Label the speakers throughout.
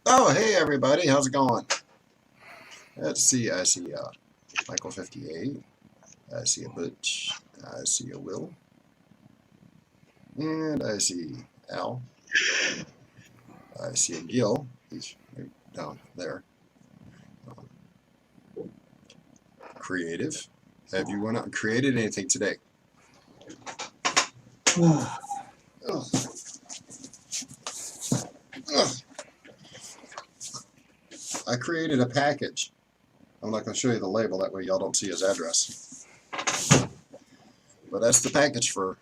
Speaker 1: Oh, hey everybody, how's it going? Let's see, I see Michael 58, I see a Butch, I see a Will, and I see Al, I see a Gil, he's right down there. Creative, have you went out and created anything today? Ugh. Ugh. I created a package. I'm not going to show you the label, that way y'all don't see his address. But that's the package for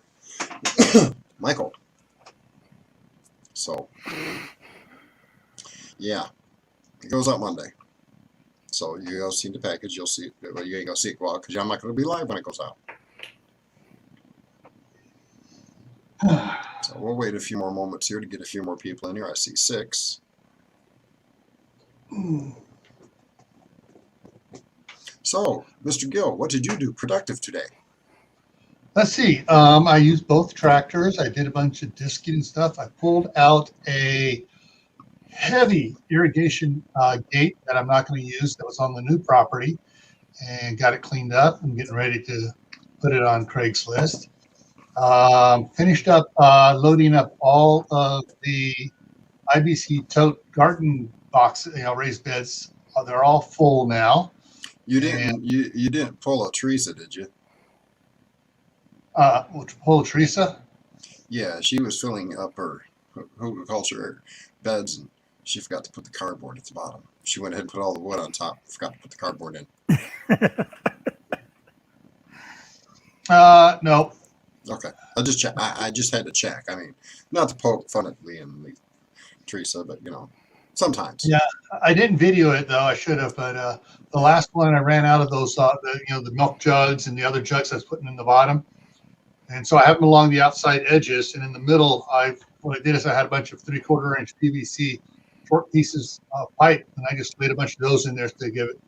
Speaker 1: Michael. So, yeah, it goes out Monday. So you guys see the package, you'll see it. Well, you ain't going to see it go out because I'm not going to be live when it goes out. So we'll wait a few more moments here to get a few more people in here. I see 6. So, Mr. Gill, what did you do productive today?
Speaker 2: Let's see. I used both tractors. I did a bunch of disking and stuff. I pulled out a heavy irrigation gate that I'm not going to use that was on the new property and got it cleaned up. I'm getting ready to put it on Craigslist. Finished up loading up all of the IBC tote garden boxes, raised beds. They're all full now.
Speaker 1: You didn't pull a Teresa, did you?
Speaker 2: Pull Teresa?
Speaker 1: Yeah, she was filling up her horticulture beds, and she forgot to put the cardboard at the bottom. She went ahead and put all the wood on top, forgot to put the cardboard in.
Speaker 2: No.
Speaker 1: Okay, I just had to check. I mean, not to poke fun at Lee and Teresa, but sometimes.
Speaker 2: Yeah, I didn't video it though. I should have, but the last one I ran out of those, the milk jugs and the other jugs I was putting in the bottom, and so I have them along the outside edges, and in the middle, what I did is I had a bunch of 3/4 inch PVC short pieces of pipe, and I just laid a bunch of those in there to give it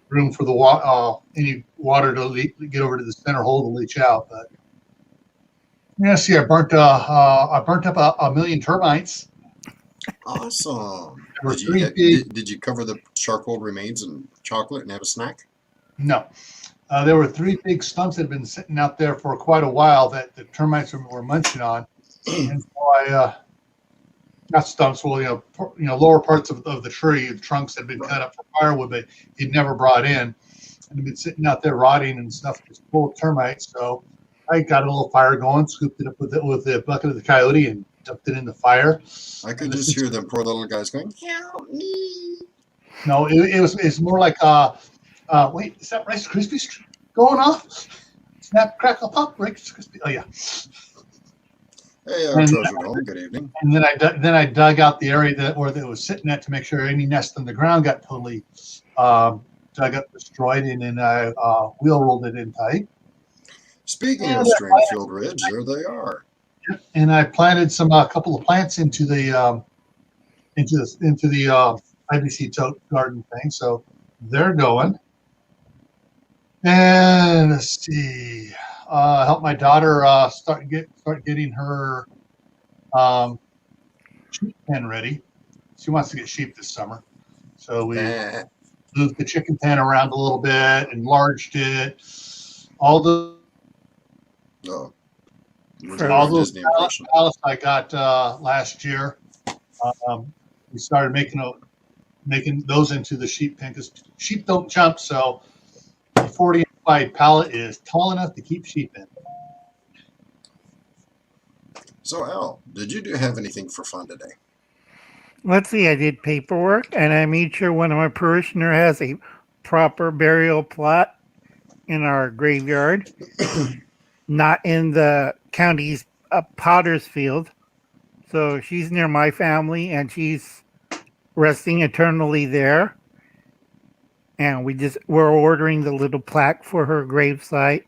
Speaker 2: room for the any water to get over to the center hole to leach out. But yeah, see, I burnt up a million termites.
Speaker 1: Awesome. Did you cover the charcoal remains in chocolate and have a snack?
Speaker 2: No. There were 3 big stumps that had been sitting out there for quite a while that the termites were munching on. And so I, not stumps, well, lower parts of the tree, the trunks that had been cut up for firewood, but he'd never brought in. And had been sitting out there rotting and stuff, just full of termites. So I got a little fire going, scooped it up with the bucket of the coyote and dumped it in the fire.
Speaker 1: I could just hear them poor little guys going, "Help me!"
Speaker 2: No, it's more like wait, is that Rice Krispies going off? Snap, crackle, pop, Rice Krispies. Oh yeah.
Speaker 1: Hey, Treasure Dome. Good evening.
Speaker 2: And then I dug out the area where it was sitting at to make sure any nest on the ground got totally dug up, destroyed, and then I wheel rolled it in tight.
Speaker 1: Speaking of Stringfield Ridge, there they are.
Speaker 2: And I planted a couple of plants into the IBC tote garden thing, so they're going. And let's see, help my daughter start getting her sheep pen ready. She wants to get sheep this summer, so we moved the chicken pen around a little bit, enlarged it. All those pallets I got last year, we started making those into the sheep pen because sheep don't jump, so the 40 wide pallet is tall enough to keep sheep in.
Speaker 1: So Al, did you have anything for fun today?
Speaker 3: Let's see, I did paperwork and I made sure one of my parishioners has a proper burial plot in our graveyard, not in the county's Potter's Field. So she's near my family and she's resting eternally there. And we're ordering the little plaque for her gravesite.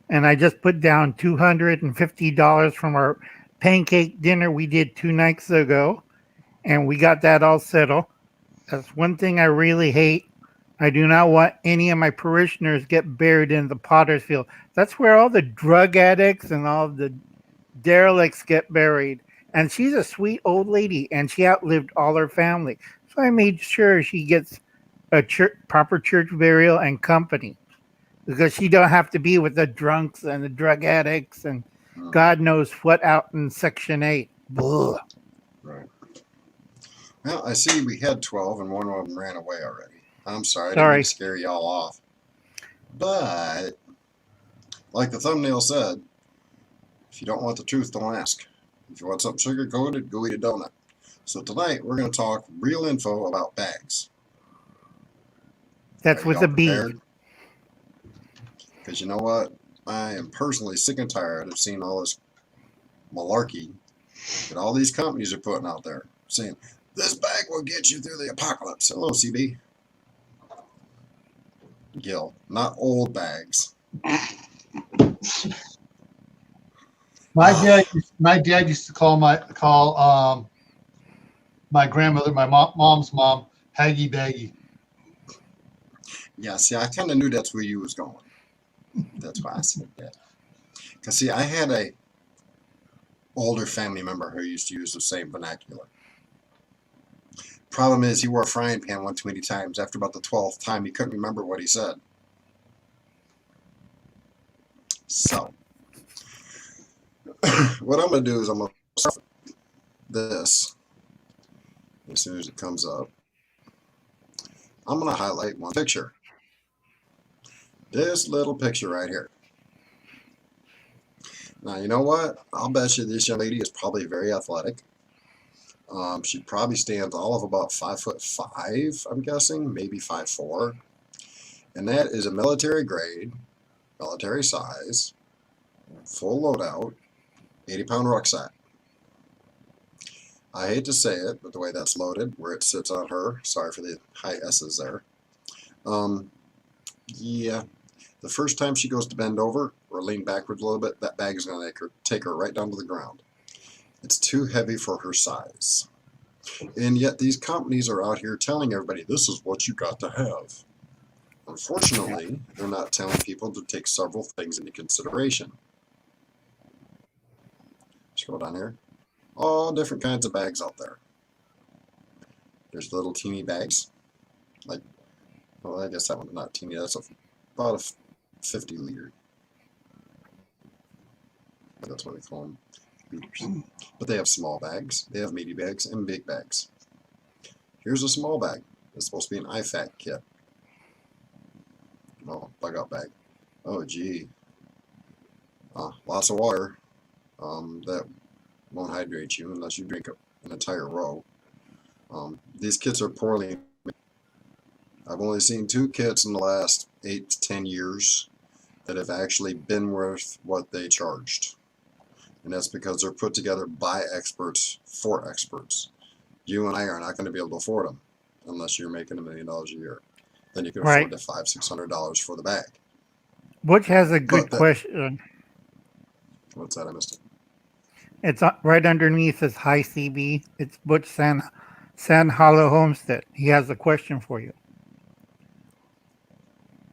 Speaker 3: And I just put down $250 from our pancake dinner we did 2 nights ago. And we got that all settled. That's one thing I really hate. I do not want any of my parishioners get buried in the Potter's Field. That's where all the drug addicts and all the derelicts get buried. And she's a sweet old lady, and she outlived all her family. So I made sure she gets a proper church burial and company because she don't have to be with the drunks and the drug addicts and
Speaker 1: Mm,
Speaker 3: God knows what out in Section 8. Blah.
Speaker 1: right. Well, I see we had 12 and one of them ran away already. I'm sorry, I didn't mean to
Speaker 3: Sorry.
Speaker 1: scare y'all off. But, like the thumbnail said, if you don't want the truth, don't ask. If you want something sugar coated, go eat a donut. So tonight we're going to talk real info about bags. Are
Speaker 3: That's with
Speaker 1: y'all
Speaker 3: a B.
Speaker 1: prepared? Because you know what? I am personally sick and tired of seeing all this malarkey that all these companies are putting out there, saying, this bag will get you through the apocalypse. Hello, CB. Gil, not old bags.
Speaker 2: My dad used to call my grandmother, my mom's mom, Haggy Baggy.
Speaker 1: Yeah, see, I kind of knew that's where you was going. That's why I said that. Because, see, I had a older family member who used to use the same vernacular. Problem is, he wore a frying pan one too many times. After about the 12th time, he couldn't remember what he said. So, what I'm going to do is I'm going to start this as soon as it comes up. I'm going to highlight one picture. This little picture right here. Now, you know what? I'll bet you this young lady is probably very athletic. She probably stands all of about 5'5", I'm guessing, maybe 5'4". And that is a military grade, military size, full loadout, 80-pound rucksack. I hate to say it, but the way that's loaded, where it sits on her, sorry for the high S's there. Yeah, the first time she goes to bend over or lean backwards a little bit, that bag is going to take her right down to the ground. It's too heavy for her size. And yet these companies are out here telling everybody, this is what you got to have. Unfortunately, they're not telling people to take several things into consideration. Scroll down here. All different kinds of bags out there. There's little teeny bags. Like, well, I guess that one's not teeny. That's about a 50 liter. That's what they call them. Liters. But they have small bags. They have meaty bags and big bags. Here's a small bag. It's supposed to be an IFAC kit. Oh, bug out bag. Oh, gee. Lots of water. That won't hydrate you unless you drink an entire row. These kits are poorly made. I've only seen 2 kits in the last 8 to 10 years that have actually been worth what they charged. And that's because they're put together by experts for experts. You and I are not going to be able to afford them unless you're making $1 million a year. Then you can afford
Speaker 3: Right.
Speaker 1: the $500-$600 for the bag.
Speaker 3: Butch has a good
Speaker 1: But that,
Speaker 3: question.
Speaker 1: what's that? I missed it.
Speaker 3: It's right underneath his high CB. It's Butch San Hollow Homestead. He has a question for you.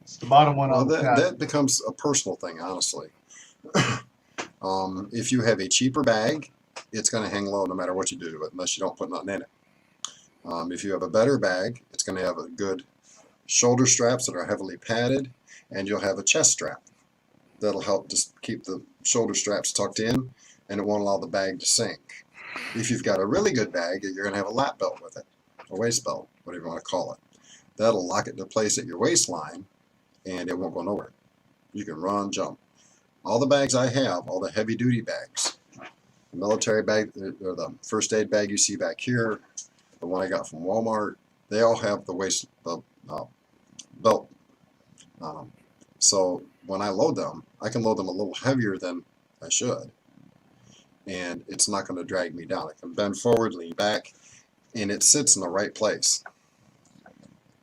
Speaker 2: It's the bottom one
Speaker 1: Well,
Speaker 2: on the chat.
Speaker 1: that becomes a personal thing, honestly. If you have a cheaper bag, it's going to hang low no matter what you do to it, unless you don't put nothing in it. If you have a better bag, it's going to have a good shoulder straps that are heavily padded, and you'll have a chest strap that'll help just keep the shoulder straps tucked in, and it won't allow the bag to sink. If you've got a really good bag, you're going to have a lap belt with it, a waist belt, whatever you want to call it. That'll lock it into place at your waistline, and it won't go nowhere. You can run, jump. All the bags I have, all the heavy-duty bags, the military bag, or the first aid bag you see back here, the one I got from Walmart, they all have the waist belt. So when I load them, I can load them a little heavier than I should, and it's not going to drag me down. I can bend forward, lean back, and it sits in the right place.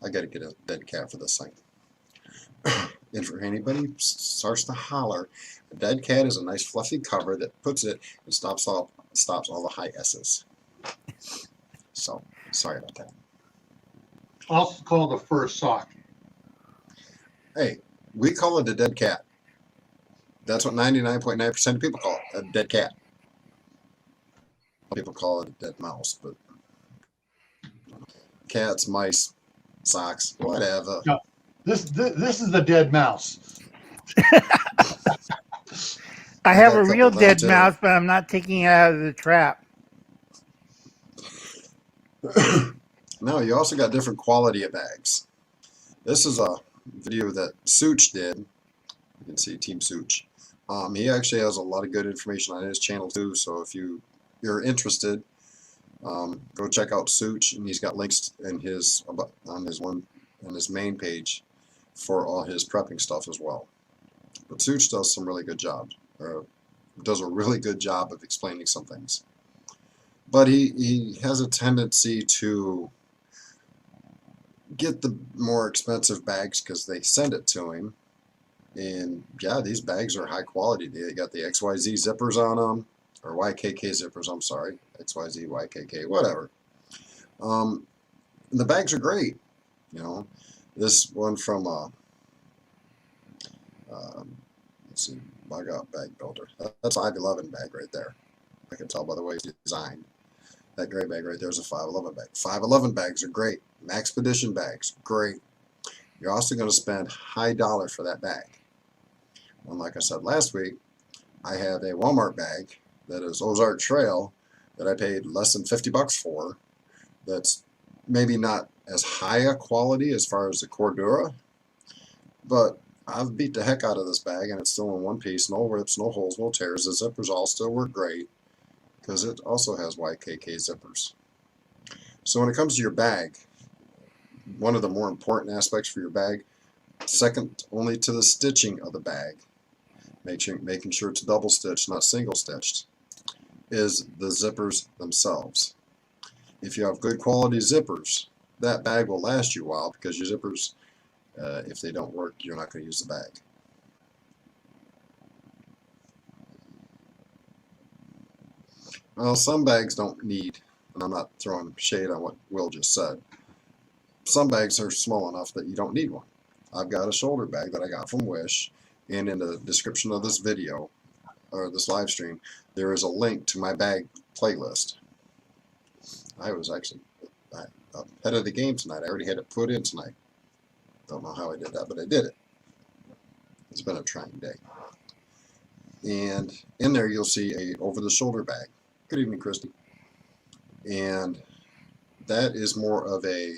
Speaker 1: I got to get a dead cat for this thing. And for anybody who starts to holler, a dead cat is a nice fluffy cover that puts it and stops all the high S's. So sorry about that.
Speaker 2: Also called a fur sock.
Speaker 1: Hey, we call it a dead cat. That's what 99.9% of people call it, a dead cat. People call it a dead mouse, but cats, mice, socks, whatever.
Speaker 2: No, this is the dead mouse.
Speaker 3: I
Speaker 1: I
Speaker 3: have
Speaker 1: got
Speaker 3: a
Speaker 1: a couple
Speaker 3: real
Speaker 1: of them
Speaker 3: dead
Speaker 1: too.
Speaker 3: mouse, but I'm not taking it out of the trap.
Speaker 1: Now, you also got different quality of bags. This is a video that Such did. You can see Team Such. He actually has a lot of good information on his channel too, so if you're interested, go check out Such, and he's got links in his main page for all his prepping stuff as well. But Such does some really good job, or does a really good job of explaining some things. But he has a tendency to get the more expensive bags because they send it to him. And yeah, these bags are high quality. They got the XYZ zippers on them, or YKK zippers, I'm sorry. XYZ, YKK, whatever. The bags are great. You know, this one from, let's see, Bug Out Bag Builder. That's a 511 bag right there. I can tell by the way it's designed. That gray bag right there is a 511 bag. 511 bags are great. Maxpedition bags, great. You're also going to spend high dollar for that bag. And like I said last week, I have a Walmart bag that is Ozark Trail that I paid less than 50 bucks for. That's maybe not as high a quality as far as the Cordura, but I've beat the heck out of this bag, and it's still in one piece. No rips, no holes, no tears. The zippers all still work great because it also has YKK zippers. So when it comes to your bag, one of the more important aspects for your bag, second only to the stitching of the bag, making sure it's double stitched, not single stitched, is the zippers themselves. If you have good quality zippers, that bag will last you a while, because your zippers, if they don't work, you're not going to use the bag. Well, some bags don't need, and I'm not throwing shade on what Will just said, some bags are small enough that you don't need one. I've got a shoulder bag that I got from Wish, and in the description of this video, or this live stream, there is a link to my bag playlist. I was actually ahead of the game tonight. I already had it put in tonight. Don't know how I did that, but I did it. It's been a trying day. And in there you'll see a over-the-shoulder bag. Good evening, Christy. And that is more of a,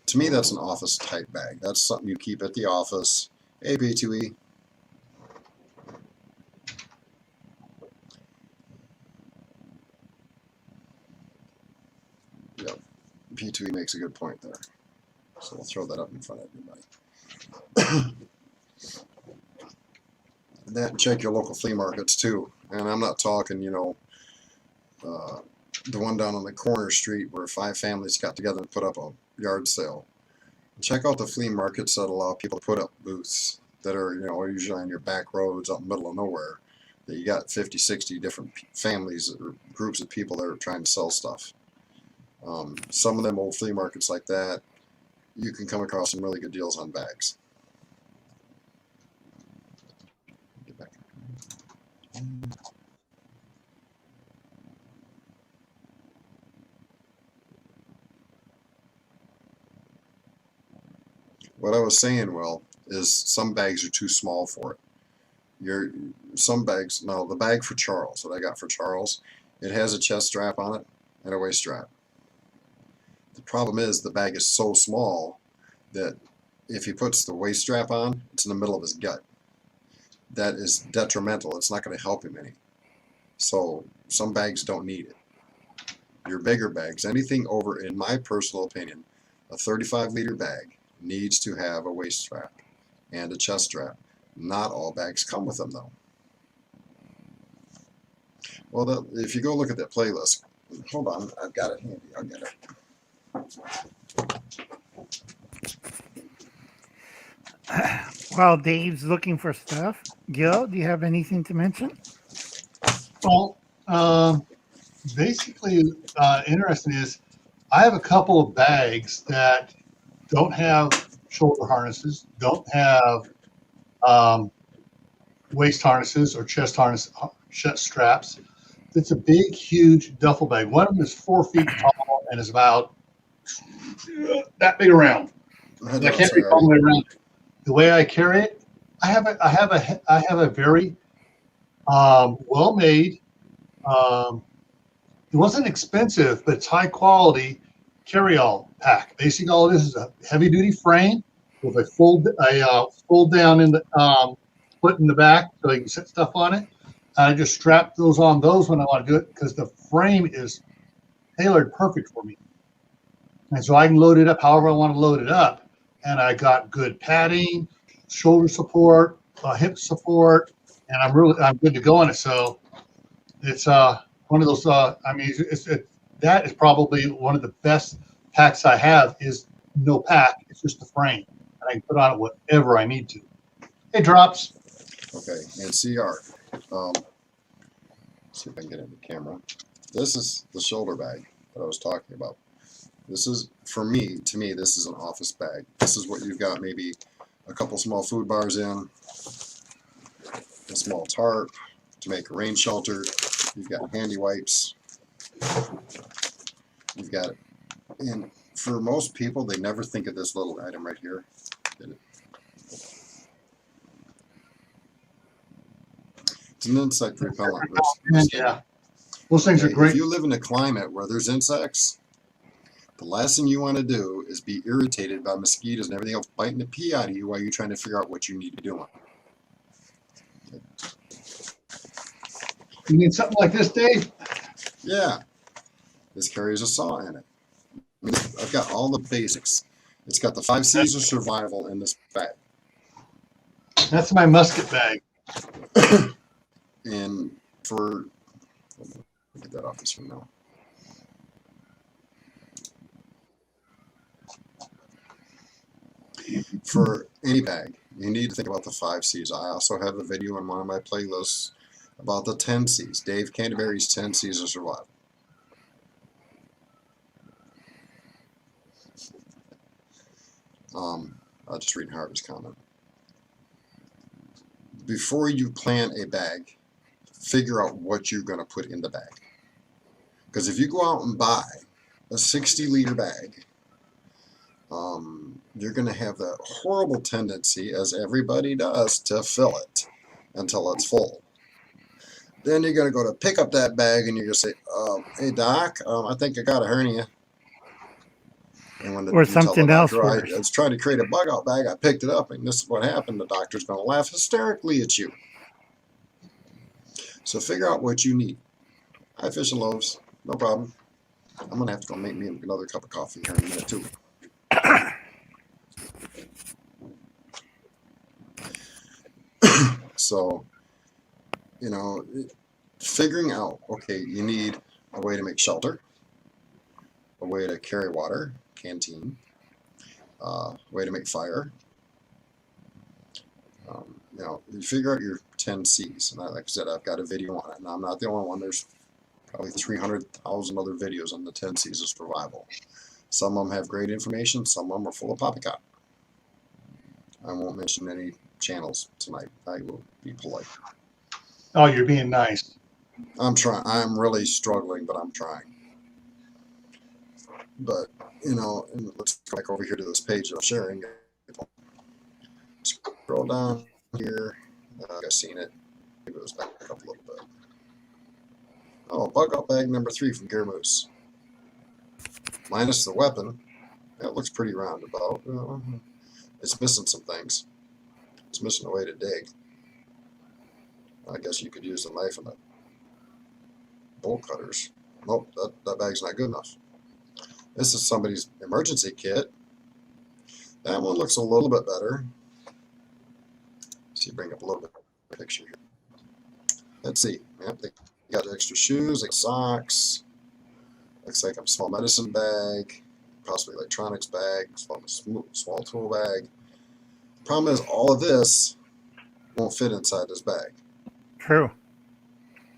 Speaker 1: to me, that's an office type bag. That's something you keep at the office. Hey, P2E. Yep, P2E makes a good point there. So we'll throw that up in front of everybody. That, and check your local flea markets too. And I'm not talking, you know, the one down on the corner street where 5 families got together and put up a yard sale. Check out the flea markets that allow people to put up booths that are, you know, usually on your back roads out in the middle of nowhere. That you got 50, 60 different families or groups of people that are trying to sell stuff. Some of them old flea markets like that, you can come across some really good deals on bags. Get back. What I was saying, Will, is some bags are too small for it. Some bags, no, the bag for Charles that I got for Charles, it has a chest strap on it and a waist strap. The problem is the bag is so small that if he puts the waist strap on, it's in the middle of his gut. That is detrimental. It's not going to help him any. So some bags don't need it. Your bigger bags, anything over, in my personal opinion, a 35-liter bag needs to have a waist strap and a chest strap. Not all bags come with them, though. Well, if you go look at that playlist, hold on, I've got it handy. I'll get it.
Speaker 3: While Dave's looking for stuff, Gil, do you have anything to mention?
Speaker 2: Well, basically, interesting is I have a couple of bags that don't have shoulder harnesses, don't have waist harnesses or chest straps. It's a big, huge duffel bag. One of them is 4 feet tall and is about that big around.
Speaker 1: I
Speaker 2: I can't reach all the way around. The way I carry it, I have a very well-made. It wasn't expensive, but it's high quality carry-all pack. Basically, all it is a heavy-duty frame with a fold down in the foot in the back, so you can set stuff on it. And I just strap those on those when I want to do it because the frame is tailored perfect for me, and so I can load it up however I want to load it up. And I got good padding, shoulder support, hip support, and I'm good to go on it. So it's one of those. I mean, that is probably one of the best packs I have. Is no pack. It's just the frame, and I can put on it whatever I need to. It drops.
Speaker 1: Okay, and CR. See if I can get in the camera. This is the shoulder bag that I was talking about. This is, to me, this is an office bag. This is what you've got maybe a couple small food bars in, a small tarp to make a rain shelter. You've got handy wipes. You've got it. And for most people, they never think of this little item right here. It's an insect repellent.
Speaker 2: Yeah, those things are great.
Speaker 1: If you live in a climate where there's insects, the last thing you want to do is be irritated by mosquitoes and everything else biting the pee out of you while you're trying to figure out what you need to do.
Speaker 2: You need something like this, Dave?
Speaker 1: Yeah. This carries a saw in it. I mean, I've got all the basics. It's got the 5 C's of survival in this bag.
Speaker 2: That's my musket bag.
Speaker 1: And for, get that off this one now. For any bag, you need to think about the 5 C's. I also have a video in one of my playlists about the 10 C's. Dave Canterbury's 10 C's of survival. I'll just read Harvey's comment. Before you plan a bag, figure out what you're going to put in the bag. Because if you go out and buy a 60-liter bag, you're going to have that horrible tendency, as everybody does, to fill it until it's full. Then you're going to go to pick up that bag and you're going to say, hey, Doc, I think I got a hernia. And when
Speaker 3: or something else
Speaker 1: doctor,
Speaker 3: worse.
Speaker 1: I was trying to create a bug out bag, I picked it up, and this is what happened. The doctor's going to laugh hysterically at you. So figure out what you need. Hi, Fish and Loaves. No problem. I'm going to have to go make me another cup of coffee here in a minute, too. So, you know, figuring out, okay, you need a way to make shelter, a way to carry water, canteen, a way to make fire. You know, you figure out your 10 C's. And like I said, I've got a video on it. And I'm not the only one. There's probably 300,000 other videos on the 10 C's of survival. Some of them have great information. Some of them are full of poppycock. I won't mention any channels tonight. I will be polite.
Speaker 2: Oh, you're being nice.
Speaker 1: I'm trying. I'm really struggling, but I'm trying. But, you know, and let's go back over here to this page that I'm sharing. Scroll down here. I've seen it. Maybe it was back up a little bit. Oh, bug out bag number 3 from Gear Moose. Minus the weapon. That looks pretty roundabout. It's missing some things. It's missing a way to dig. I guess you could use the knife and the bolt cutters. Nope, that bag's not good enough. This is somebody's emergency kit. That one looks a little bit better. See, bring up a little bit of a picture here. Let's see. Yep, they got extra shoes, like socks. Looks like a small medicine bag, possibly electronics bag, small tool bag. Problem is, all of this won't fit inside this bag.
Speaker 3: True.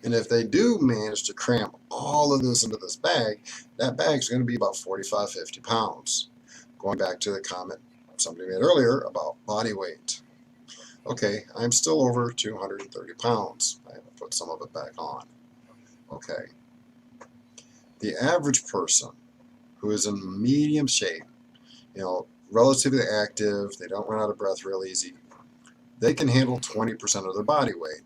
Speaker 1: And if they do manage to cram all of this into this bag, that bag's going to be about 45, 50 pounds. Going back to the comment somebody made earlier about body weight. Okay, I'm still over 230 pounds. I haven't put some of it back on. Okay. The average person who is in medium shape, relatively active, they don't run out of breath real easy, they can handle 20% of their body weight.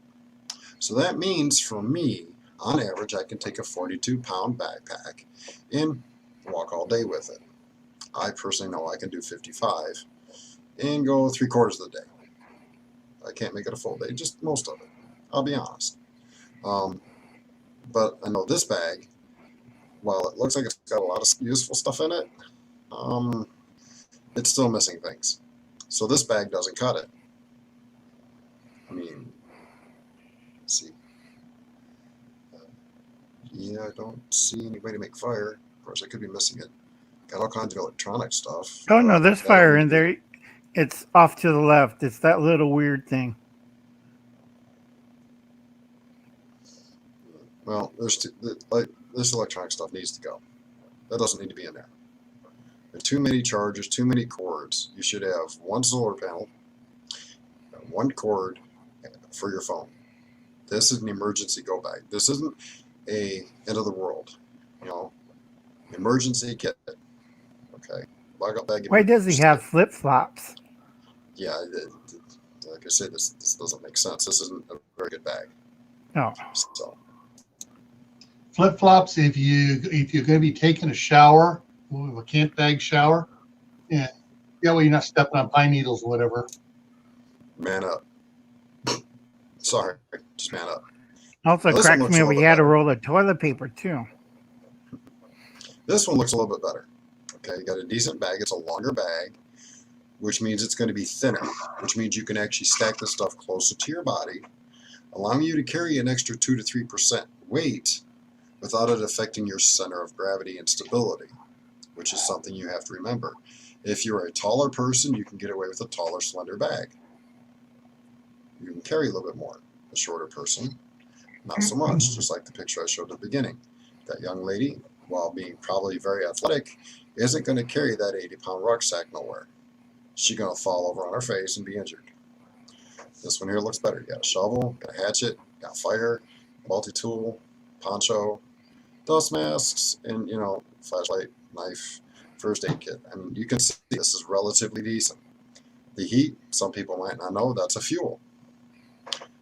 Speaker 1: So that means for me, on average, I can take a 42-pound backpack and walk all day with it. I personally know I can do 55 and go 3/4 of the day. I can't make it a full day, just most of it. I'll be honest. But I know this bag, while it looks like it's got a lot of useful stuff in it, it's still missing things. So this bag doesn't cut it. I mean, let's see. Yeah, I don't see any way to make fire. Of course, I could be missing it. Got all kinds of electronic stuff.
Speaker 3: Oh no, there's
Speaker 1: That
Speaker 3: fire
Speaker 1: don't
Speaker 3: in
Speaker 1: need to
Speaker 3: there. It's off to the left. It's that little weird thing.
Speaker 1: Well, this electronic stuff needs to go. That doesn't need to be in there. There's too many chargers, too many cords. You should have one solar panel, one cord for your phone. This is an emergency go bag. This isn't a end of the world. Emergency kit. Okay. Lock up bag.
Speaker 3: Why does he have flip flops?
Speaker 1: Yeah, like I said, this doesn't make sense. This isn't a very good bag.
Speaker 3: No.
Speaker 1: So
Speaker 2: Flip flops. If you're going to be taking a shower, a camp bag shower, yeah, well, you're not stepping on pine needles or whatever.
Speaker 1: man up. Sorry, just man up.
Speaker 3: Also
Speaker 1: This one
Speaker 3: cracks
Speaker 1: looks
Speaker 3: me
Speaker 1: a
Speaker 3: up.
Speaker 1: little
Speaker 3: We had
Speaker 1: bit
Speaker 3: a roll of toilet paper too.
Speaker 1: This one looks a little bit better. Okay, you got a decent bag. It's a longer bag, which means it's going to be thinner, which means you can actually stack the stuff closer to your body, allowing you to carry an extra 2 to 3% weight without it affecting your center of gravity and stability, which is something you have to remember. If you're a taller person, you can get away with a taller, slender bag. You can carry a little bit more. A shorter person, not so much, just like the picture I showed at the beginning. That young lady, while being probably very athletic, isn't going to carry that 80-pound rucksack nowhere. She's going to fall over on her face and be injured. This one here looks better. You got a shovel, got a hatchet, got fire, multi-tool, poncho, dust masks, and, flashlight, knife, first aid kit. I mean, you can see this is relatively decent. The heat, some people might not know, that's a fuel.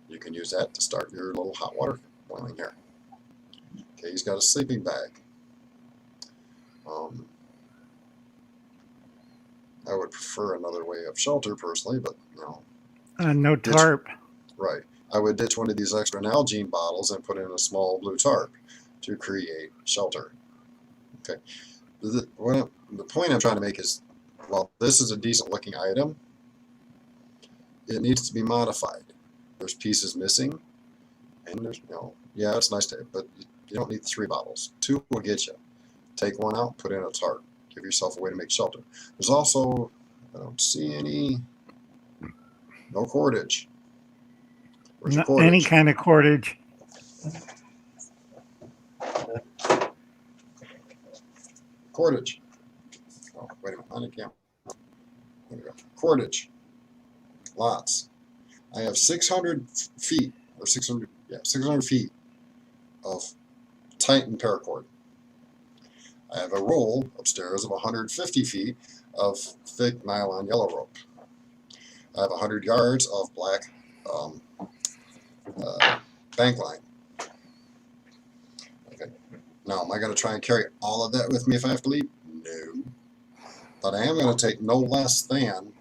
Speaker 1: You can use that to start your little hot water boiling here. Okay, he's got a sleeping bag. I would prefer another way of shelter personally, but
Speaker 3: No tarp.
Speaker 1: Right. I would ditch one of these extra Nalgene bottles and put in a small blue tarp to create shelter. Okay. The point I'm trying to make is, while this is a decent looking item, it needs to be modified. There's pieces missing, and there's, yeah, it's nice to, but you don't need 3 bottles. 2 will get you. Take one out, put in a tarp. Give yourself a way to make shelter. There's also, I don't see no cordage. Where's your cordage?
Speaker 3: Any kind of cordage.
Speaker 1: Cordage. Oh, wait a minute, on the camera. There we go. Cordage. Lots. I have 600 feet, or 600 feet of Titan paracord. I have a roll upstairs of 150 feet of thick nylon yellow rope. I have 100 yards of black bank line. Okay. Now, am I going to try and carry all of that with me if I have to leave? No. But I am going to take no less than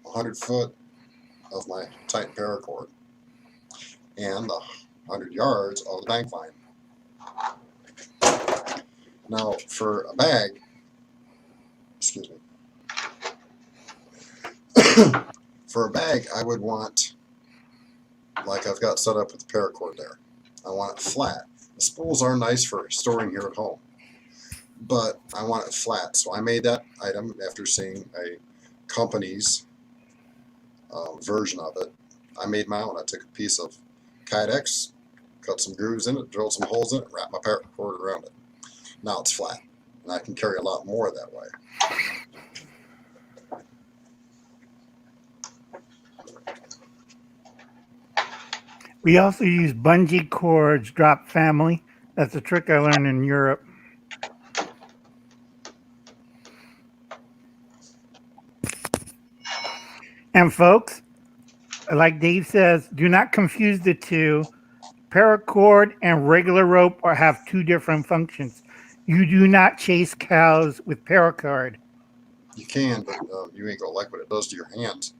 Speaker 1: 100 foot of my Titan paracord and 100 yards of the bank line. Now, for a bag, excuse me, for a bag, I would want, like I've got set up with the paracord there, I want it flat. The spools are nice for storing here at home, but I want it flat. So I made that item after seeing a company's version of it. I made my own. I took a piece of Kydex, cut some grooves in it, drilled some holes in it, wrapped my paracord around it. Now it's flat, and I can carry a lot more that way.
Speaker 3: We also use bungee cords, drop family, That's a trick I learned in Europe. And folks, like Dave says, do not confuse the two. Paracord and regular rope have two different functions. You do not chase cows with paracord.
Speaker 1: You can, but you ain't gonna like what it does to your hands.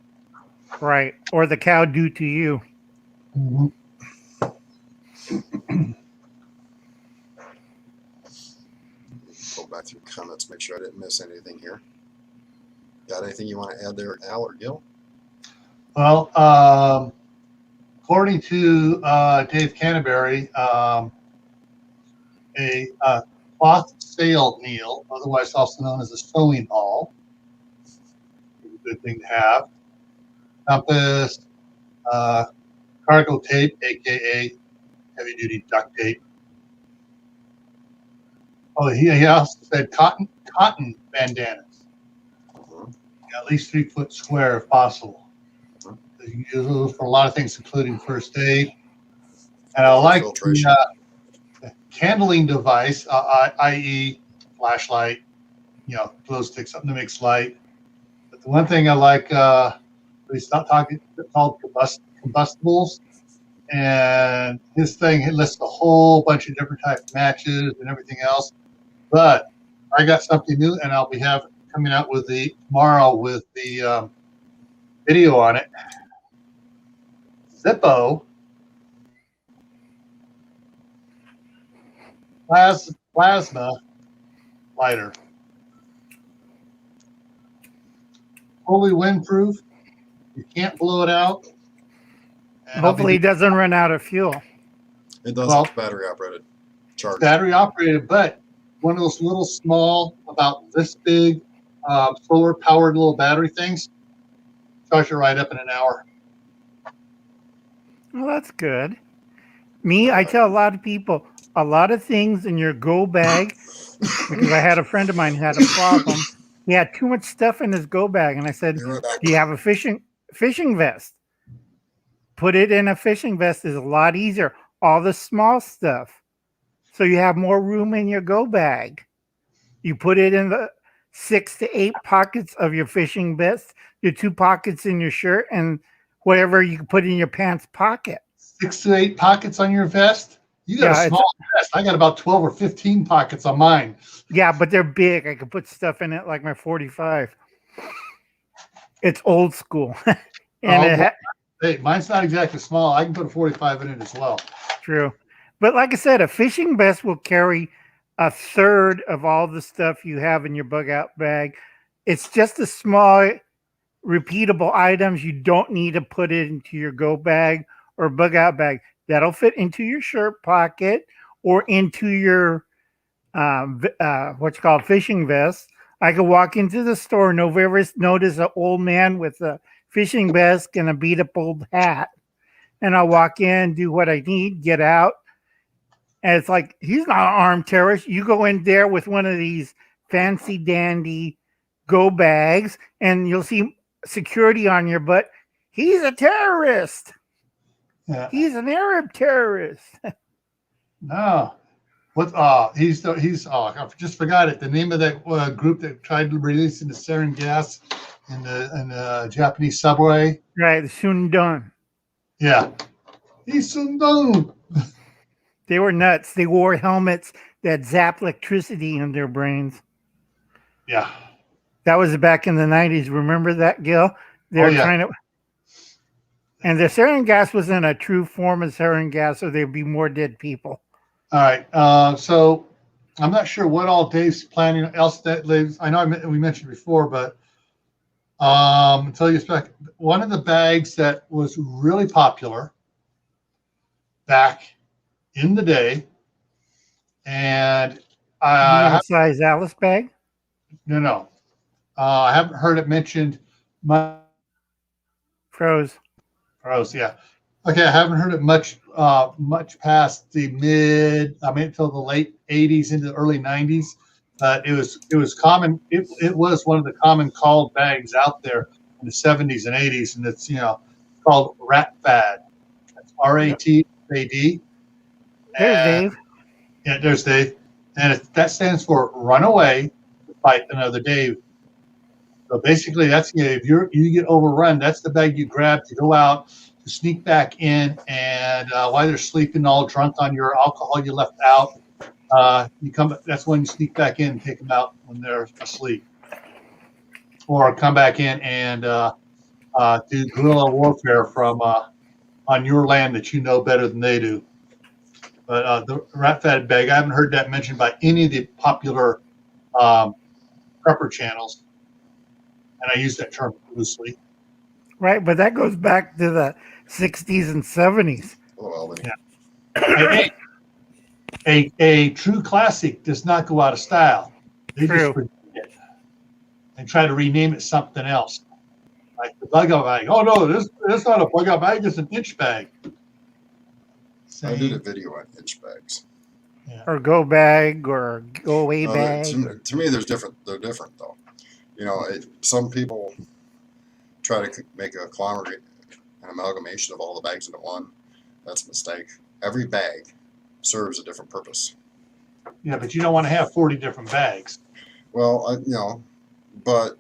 Speaker 3: Right. Or the cow do to you.
Speaker 2: Mm-hmm.
Speaker 1: Go back through comments, make sure I didn't miss anything here. Got anything you want to add there, Al or Gil?
Speaker 2: Well, according to Dave Canterbury, a cloth sail needle, otherwise also known as a sewing awl, is a good thing to have. Compass, cargo tape, aka heavy-duty duct tape. Oh, he also said cotton bandanas, at least 3 foot square if possible. You can use those for a lot of things, including first aid. And I like the candling device, i.e., flashlight, glow stick, something that makes light. But the one thing I like, we stopped talking, called combustibles. And his thing, it lists a whole bunch of different type of matches and everything else. But I got something new, and I'll be coming out with tomorrow with the video on it. Zippo plasma lighter. Fully windproof. You can't blow it out. And
Speaker 3: hopefully it doesn't run out of fuel.
Speaker 1: It does. Well, it's battery operated. Charged.
Speaker 2: Battery operated, but one of those little small, about this big, solar powered little battery things. Charge it right up in an hour.
Speaker 3: Well, that's good. I tell a lot of people, a lot of things in your go bag, because I had a friend of mine who had a problem. He had too much stuff in his go bag, and I said, "Do you have a fishing vest? Put it in a fishing vest is a lot easier. All the small stuff, so you have more room in your go bag. You put it in the 6 to 8 pockets of your fishing vest, your 2 pockets in your shirt, and whatever you can put in your pants pocket.
Speaker 2: 6 to 8 pockets on your vest? You got a small vest. I got about 12 or 15 pockets on mine.
Speaker 3: Yeah, but they're big. I could put stuff in it like my 45. It's old school.
Speaker 2: Hey, mine's not exactly small. I can put a 45 in it as well.
Speaker 3: True. But like I said, a fishing vest will carry a third of all the stuff you have in your bug out bag. It's just a small, repeatable items. You don't need to put it into your go bag or bug out bag. That'll fit into your shirt pocket or into your what's called fishing vest. I could walk into the store and notice an old man with a fishing vest and a beat up old hat. And I'll walk in, do what I need, get out. And it's like, he's not an armed terrorist. You go in there with one of these fancy dandy go bags and you'll see security on your butt. He's a terrorist. Yeah. He's an Arab terrorist.
Speaker 2: No. What? I just forgot it. The name of that group that tried to release the sarin gas in the Japanese subway.
Speaker 3: Right, the Shundun.
Speaker 2: Yeah. He's Shundun.
Speaker 3: They were nuts. They wore helmets that zap electricity in their brains.
Speaker 2: Yeah.
Speaker 3: That was back in the 90s. Remember that, Gil? They were trying to... And the sarin gas wasn't a true form of sarin gas, so there'd be more dead people.
Speaker 2: All right. So I'm not sure what all Dave's planning else that lives. I know we mentioned before, but until you expect one of the bags that was really popular back in the day, and
Speaker 3: a size Alice bag?
Speaker 2: No. I haven't heard it mentioned much.
Speaker 3: Froze,
Speaker 2: yeah. Okay, I haven't heard it much past until the late 80s into the early 90s. It was common. It was one of the common called bags out there in the 70s and 80s, and it's called Rat Fad. That's RATFAD.
Speaker 3: There's Dave.
Speaker 2: Yeah, there's Dave. And that stands for run away to fight another Dave. So basically, that's if you get overrun, that's the bag you grab to go out to sneak back in, and while they're sleeping, all drunk on your alcohol you left out, you come. That's when you sneak back in and take them out when they're asleep, or come back in and do guerrilla warfare from on your land that you know better than they do. But the rat fat bag, I haven't heard that mentioned by any of the popular prepper channels, and I use that term loosely.
Speaker 3: Right, but that goes back to the 60s and 70s.
Speaker 1: Well, then,
Speaker 2: A true classic does not go out of style. They
Speaker 3: True.
Speaker 2: just forget it and try to rename it something else. Like the bug out bag. Oh no, this not a bug out bag, it's an inch bag.
Speaker 1: I did a video on inch bags.
Speaker 3: Or go bag or go away
Speaker 1: No,
Speaker 3: bag.
Speaker 1: to me, they're different though. You know, some people try to make an amalgamation of all the bags into one. That's a mistake. Every bag serves a different purpose.
Speaker 2: Yeah, but you don't want to have 40 different bags.
Speaker 1: Well, but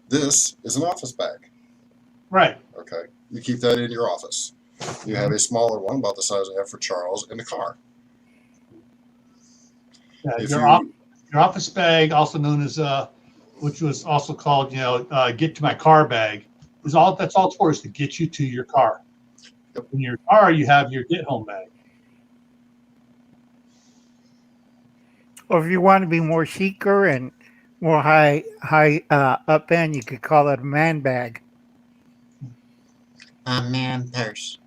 Speaker 1: this is an office bag.
Speaker 2: Right.
Speaker 1: Okay, you keep that in your office. You have a smaller one, about the size I have for Charles, in the car.
Speaker 2: Yeah,
Speaker 1: If
Speaker 2: your office bag, also known as which was also called, get to my car bag, is all that's all it's for, is to get you to your car.
Speaker 1: Yep.
Speaker 2: In your car, you have your get home bag.
Speaker 3: Or if you want to be more chicer and more high up end, you could call it a man bag.
Speaker 1: A man purse.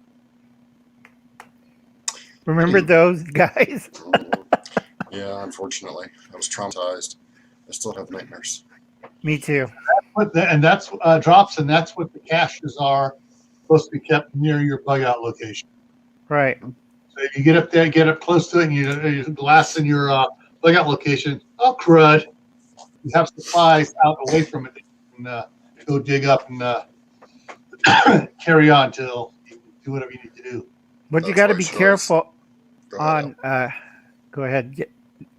Speaker 3: Remember those guys?
Speaker 1: Yeah, unfortunately, I was traumatized. I still have nightmares.
Speaker 3: Me too.
Speaker 2: And that's drops, and that's what the caches are supposed to be kept near your bug out location.
Speaker 3: Right.
Speaker 2: So if you get up there, get up close to it, and you glass in your bug out location, oh crud! You have supplies out away from it, and go dig up and carry on till you do whatever you need to do.
Speaker 3: But
Speaker 1: That's
Speaker 3: you got to
Speaker 1: why
Speaker 3: be
Speaker 1: Charles-
Speaker 3: careful
Speaker 1: Go ahead,
Speaker 3: on. Go ahead,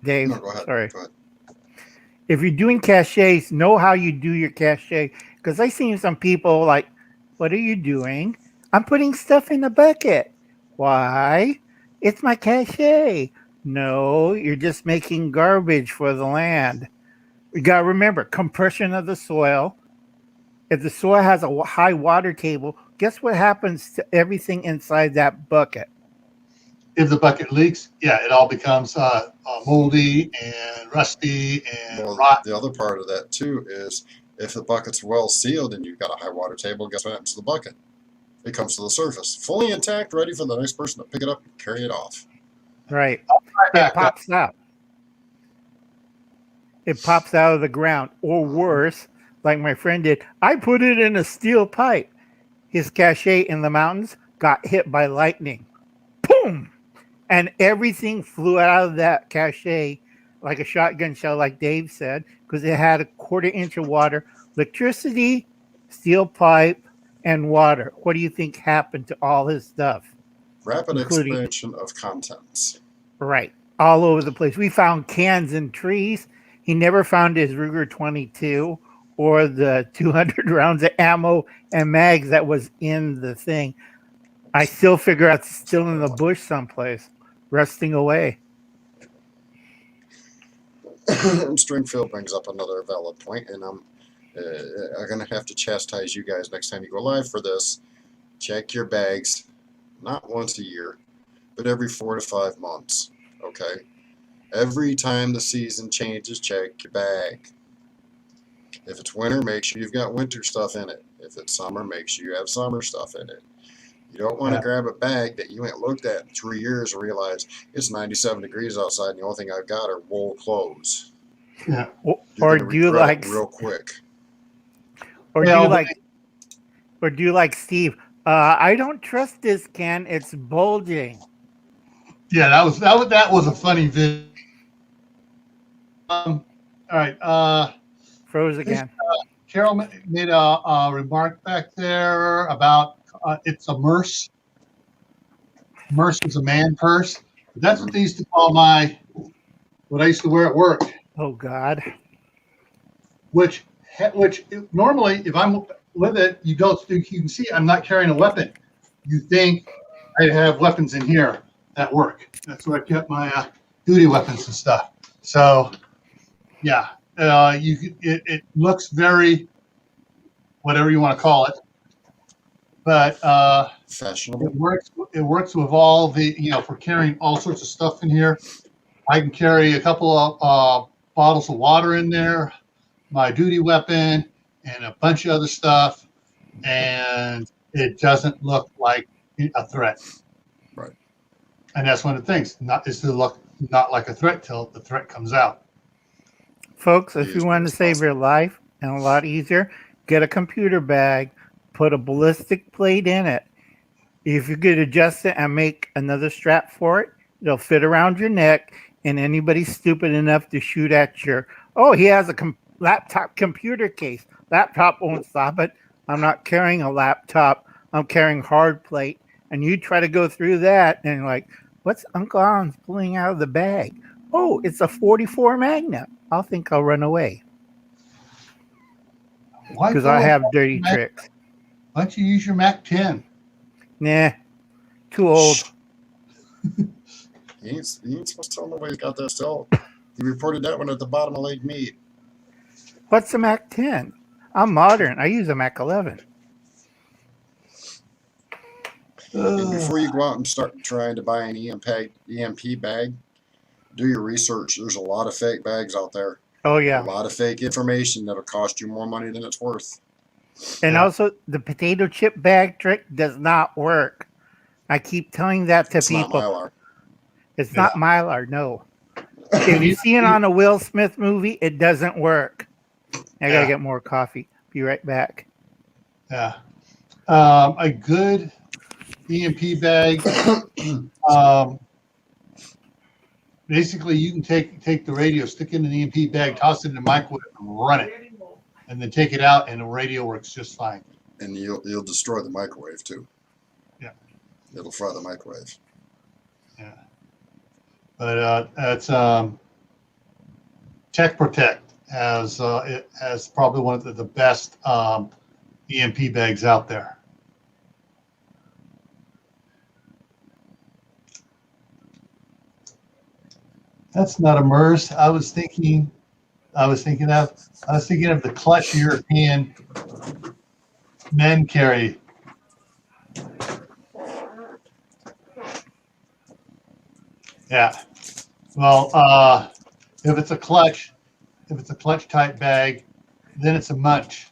Speaker 3: Dave.
Speaker 1: No, go ahead.
Speaker 3: Sorry.
Speaker 1: Go ahead.
Speaker 3: If you're doing caches, know how you do your cache. Because I seen some people like, what are you doing? I'm putting stuff in the bucket. Why? It's my cache. No, you're just making garbage for the land. You got to remember, compression of the soil. If the soil has a high water table, guess what happens to everything inside that bucket?
Speaker 2: If the bucket leaks, yeah, it all becomes moldy and rusty and
Speaker 1: Well,
Speaker 2: rot.
Speaker 1: the other part of that too is if the bucket's well sealed and you've got a high water table, guess what happens to the bucket? It comes to the surface, fully intact, ready for the next person to pick it up and carry it off.
Speaker 3: Right.
Speaker 2: Right
Speaker 3: It
Speaker 2: back up.
Speaker 3: pops out. It pops out of the ground. Or worse, like my friend did, I put it in a steel pipe. His cache in the mountains got hit by lightning. Boom! And everything flew out of that cache like a shotgun shell, like Dave said, because it had a 1/4 inch of water, electricity, steel pipe, and water. What do you think happened to all his stuff?
Speaker 1: Rapid
Speaker 3: Including-
Speaker 1: expansion of contents.
Speaker 3: Right. All over the place. We found cans in trees. He never found his Ruger 22 or the 200 rounds of ammo and mags that was in the thing. I still figure out it's still in the bush someplace, rusting away.
Speaker 1: And Stringfield brings up another valid point, and I'm going to have to chastise you guys next time you go live for this. Check your bags, not once a year, but every 4 to 5 months. Okay? Every time the season changes, check your bag. If it's winter, make sure you've got winter stuff in it. If it's summer, make sure you have summer stuff in it. You don't want to grab a bag that you ain't looked at in 3 years and realize it's 97 degrees outside and the only thing I've got are wool clothes.
Speaker 2: Yeah.
Speaker 3: Or do you like
Speaker 1: real quick?
Speaker 3: Or
Speaker 2: Yeah,
Speaker 3: do you like or do you like Steve? I don't trust this can. It's bulging.
Speaker 2: Yeah, that was a funny video. All right.
Speaker 3: Froze again.
Speaker 2: Carol made a remark back there about it's a merce. Merce is a man purse. That's what they used to call my what I used to wear at work,
Speaker 3: Oh God.
Speaker 2: which normally if I'm with it, you can see I'm not carrying a weapon. You think I have weapons in here at work. That's where I kept my duty weapons and stuff. So yeah, it looks very whatever you want to call it, but
Speaker 1: Fashionable.
Speaker 2: it works with all the for carrying all sorts of stuff in here. I can carry a couple of bottles of water in there, my duty weapon, and a bunch of other stuff, and it doesn't look like a threat.
Speaker 1: Right.
Speaker 2: And that's one of the things. Not is to look not like a threat till the threat comes out.
Speaker 3: Folks,
Speaker 1: Be
Speaker 3: if you
Speaker 1: as
Speaker 3: want
Speaker 1: good
Speaker 3: to
Speaker 1: as
Speaker 3: save your
Speaker 1: possible.
Speaker 3: life and a lot easier, get a computer bag, put a ballistic plate in it. If you could adjust it and make another strap for it, it'll fit around your neck. And anybody stupid enough to shoot at your, oh, he has a laptop computer case. Laptop won't stop it. I'm not carrying a laptop. I'm carrying hard plate. And you try to go through that and you're like, what's Uncle Alan's pulling out of the bag? Oh, it's a 44 Magnum. I'll think I'll run away
Speaker 2: Why
Speaker 3: because I
Speaker 2: pull
Speaker 3: have dirty
Speaker 2: Mac?
Speaker 3: tricks.
Speaker 2: Why don't you use your Mac 10?
Speaker 3: Nah, too old.
Speaker 1: Shh. He ain't supposed to tell nobody he's got that still. He reported that one at the bottom of Lake Mead.
Speaker 3: What's a Mac 10? I'm modern. I use a Mac 11.
Speaker 1: And before you go out and start trying to buy an EMP bag, do your research. There's a lot of fake bags out there.
Speaker 3: Oh,
Speaker 1: A
Speaker 3: yeah.
Speaker 1: lot of fake information that'll cost you more money than it's worth.
Speaker 3: And
Speaker 2: Yeah.
Speaker 3: also, the potato chip bag trick does not work. I keep telling that to
Speaker 1: It's not
Speaker 3: people.
Speaker 1: Mylar.
Speaker 3: It's
Speaker 2: Yeah.
Speaker 3: not Mylar, no. If you see it on a Will Smith movie, it doesn't work. I gotta
Speaker 2: Yeah.
Speaker 3: get more coffee. Be right back.
Speaker 2: Yeah. A good EMP bag. Basically, you can take the radio, stick it in an EMP bag, toss it in the microwave, and run it, and then take it out, and the radio works just fine.
Speaker 1: And you'll destroy the microwave too.
Speaker 2: Yeah.
Speaker 1: It'll fry the microwave.
Speaker 2: Yeah. But that's Tech Protect has it has probably one of the best EMP bags out there. That's not a MERS. I was thinking of the clutch European men carry. Yeah. Well, if it's a clutch type bag, then it's a munch.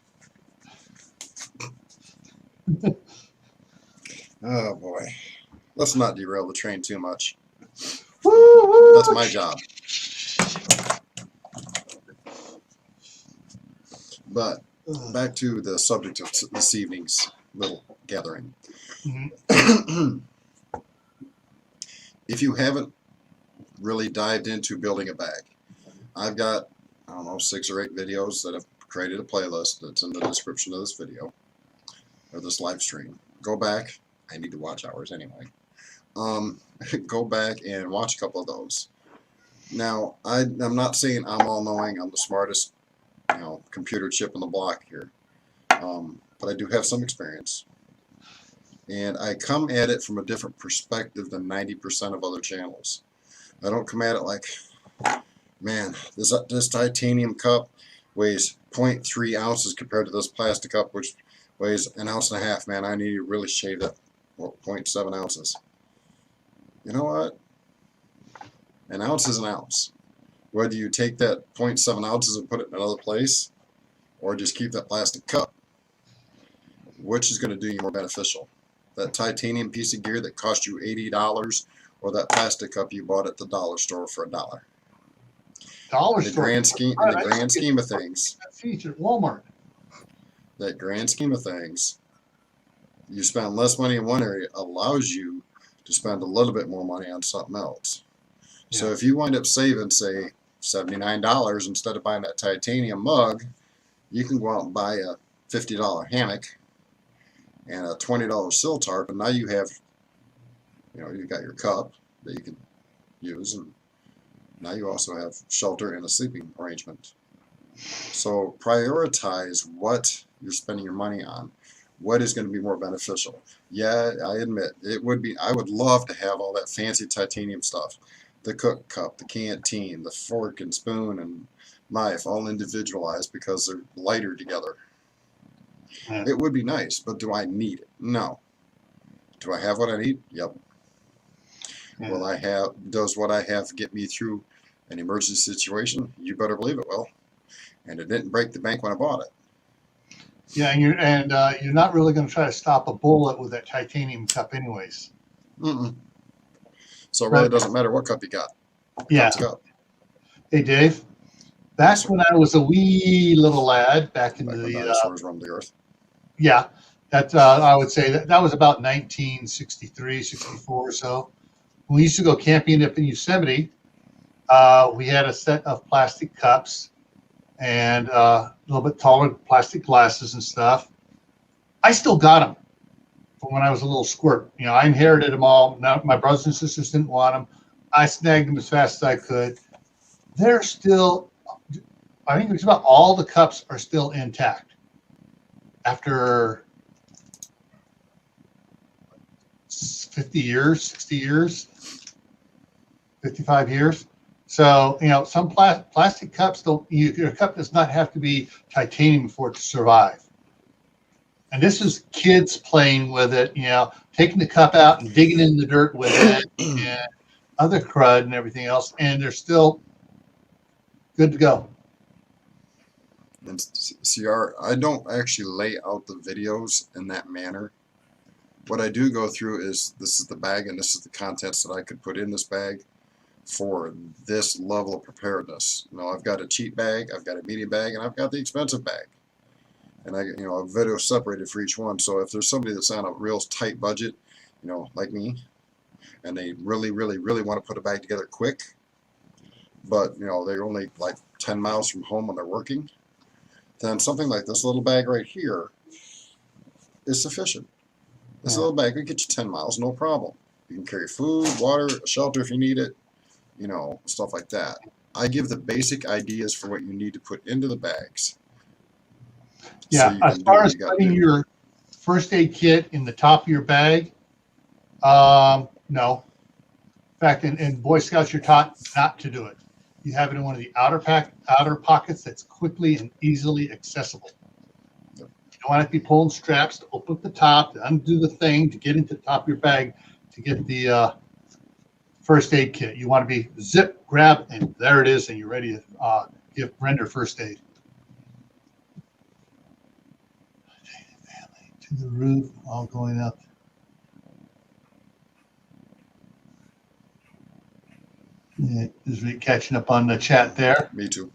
Speaker 1: Oh boy. Let's not derail the train too much.
Speaker 2: Woo-hoo!
Speaker 1: That's my job. But back to the subject of this evening's little gathering.
Speaker 2: Mhm.
Speaker 1: If you haven't really dived into building a bag, I've got, I don't know, 6 or 8 videos that have created a playlist that's in the description of this video or this live stream. Go back. I need to watch hours anyway. Go back and watch a couple of those. Now, I'm not saying I'm all knowing. I'm the smartest, computer chip in the block here. But I do have some experience. And I come at it from a different perspective than 90% of other channels. I don't come at it like, man, this titanium cup weighs 0.3 ounces compared to this plastic cup, which weighs 1.5 ounces. Man, I need to really shave that 0.7 ounces. You know what? An ounce is an ounce. Whether you take that 0.7 ounces and put it in another place, or just keep that plastic cup, which is going to do you more beneficial? That titanium piece of gear that cost you $80, or that plastic cup you bought at the dollar store for $1?
Speaker 2: Dollar
Speaker 1: In the
Speaker 2: store.
Speaker 1: grand scheme of things,
Speaker 2: Feature at Walmart.
Speaker 1: that grand scheme of things, you spend less money in one area allows you to spend a little bit more money on something else.
Speaker 2: Yeah.
Speaker 1: So if you wind up saving, say, $79 instead of buying that titanium mug, you can go out and buy a $50 hammock and a $20 sill tarp, and now you have, you've got your cup that you can use, and Now you also have shelter and a sleeping arrangement. So prioritize what you're spending your money on. What is going to be more beneficial? Yeah, I admit it would be. I would love to have all that fancy titanium stuff, the cook cup, the canteen, the fork and spoon and knife, all individualized because they're lighter together.
Speaker 2: Yeah.
Speaker 1: It would be nice, but do I need it? No. Do I have what I need? Yep.
Speaker 2: Yeah.
Speaker 1: Will I have? Does what I have get me through an emergency situation? You better believe it will. And it didn't break the bank when I bought it.
Speaker 2: Yeah, and you're not really going to try to stop a bullet with that titanium cup, anyways.
Speaker 1: Mm-mm. So it really doesn't matter what cup you got.
Speaker 2: Yeah.
Speaker 1: Cup's a cup.
Speaker 2: Hey, Dave. Back when I was a wee little lad, back in
Speaker 1: Back when
Speaker 2: the
Speaker 1: dinosaurs roamed the earth.
Speaker 2: yeah, that I would say that was about 1963, 64 or so. When we used to go camping up in Yosemite, we had a set of plastic cups and a little bit taller plastic glasses and stuff. I still got them from when I was a little squirt. You know, I inherited them all. Now my brothers and sisters didn't want them. I snagged them as fast as I could. They're still, I think it's about all the cups are still intact after 50 years, 60 years, 55 years. So, you know, some plastic cups don't, your cup does not have to be titanium for it to survive. And this is kids playing with it, you know, taking the cup out and digging in the dirt with it and other crud and everything else. And they're still good to go.
Speaker 1: And CR, I don't actually lay out the videos in that manner. What I do go through is this is the bag and this is the contents that I could put in this bag for this level of preparedness. You know, I've got a cheap bag, I've got a medium bag, and I've got the expensive bag. And a video separated for each one. So if there's somebody that's on a real tight budget, you know, like me, and they really, really, really want to put a bag together quick, but you know, they're only like 10 miles from home when they're working, then something like this little bag right here is sufficient. This little bag will get you 10 miles, no problem. You can carry food, water, shelter if you need it, you know, stuff like that. I give the basic ideas for what you need to put into the bags.
Speaker 2: Yeah,
Speaker 1: So
Speaker 2: as far as putting your first aid kit in the top of your bag, no. In fact, in Boy Scouts, you're taught not to do it. You have it in one of the outer pockets that's quickly and easily accessible. You don't want to be pulling straps to open up the top, to undo the thing, to get into the top of your bag, to get the first aid kit. You want to be zip, grab, and there it is, and you're ready to render first aid. To the roof, all going up. Yeah, just catching up on the chat there.
Speaker 1: Me too.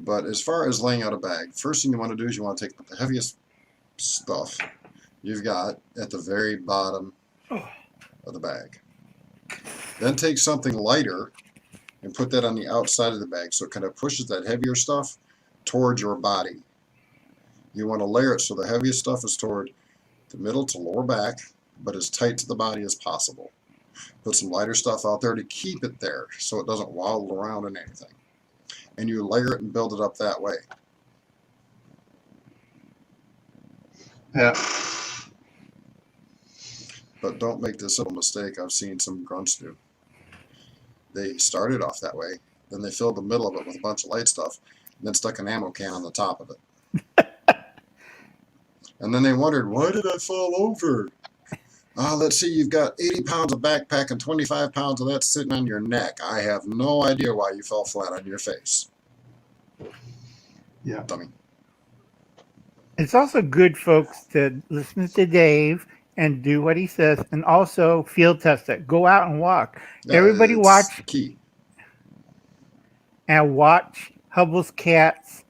Speaker 1: But as far as laying out a bag, first thing you want to do is you want to take the heaviest stuff you've got at the very bottom of the bag. Then take something lighter and put that on the outside of the bag so it kind of pushes that heavier stuff towards your body. You want to layer it so the heaviest stuff is toward the middle to lower back, but as tight to the body as possible. Put some lighter stuff out there to keep it there so it doesn't wobble around in anything. And you layer it and build it up that way.
Speaker 2: Yeah.
Speaker 1: But don't make this little mistake I've seen some grunts do. They started off that way, then they filled the middle of it with a bunch of light stuff, and then stuck an ammo can on the top of it. And then they wondered, why did I fall over? Let's see, you've got 80 pounds of backpack and 25 pounds of that sitting on your neck. I have no idea why you fell flat on your face.
Speaker 2: Yeah.
Speaker 1: Dummy.
Speaker 3: It's also good, folks, to listen to Dave and do what he says, and also field test it. Go out and walk. Everybody watch
Speaker 1: key.
Speaker 3: And watch Hubble's Cat's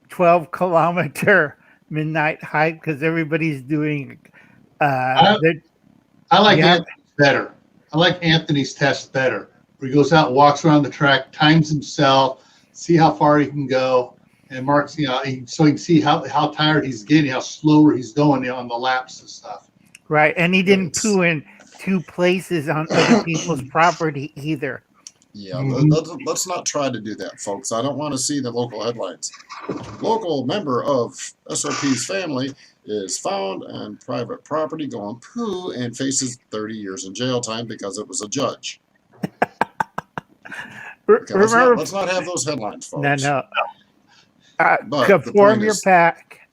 Speaker 3: 12-kilometer midnight hike because everybody's doing.
Speaker 2: I like Anthony's better. I like Anthony's test better, where he goes out and walks around the track, times himself, see how far he can go, and marks, you know, so he can see how tired he's getting, how slower he's going on the laps and stuff.
Speaker 3: Right, and he didn't poo in two places on other people's property either.
Speaker 1: Yeah,
Speaker 2: Mhm.
Speaker 1: let's not try to do that, folks. I don't want to see the local headlines. Local member of SOP's family is found on private property going poo and faces 30 years in jail time because it was a judge. Okay,
Speaker 3: Remember,
Speaker 1: let's not have those headlines,
Speaker 3: no,
Speaker 1: folks.
Speaker 3: no.
Speaker 1: But the
Speaker 3: Conform
Speaker 1: point
Speaker 3: your
Speaker 1: is,
Speaker 3: pack,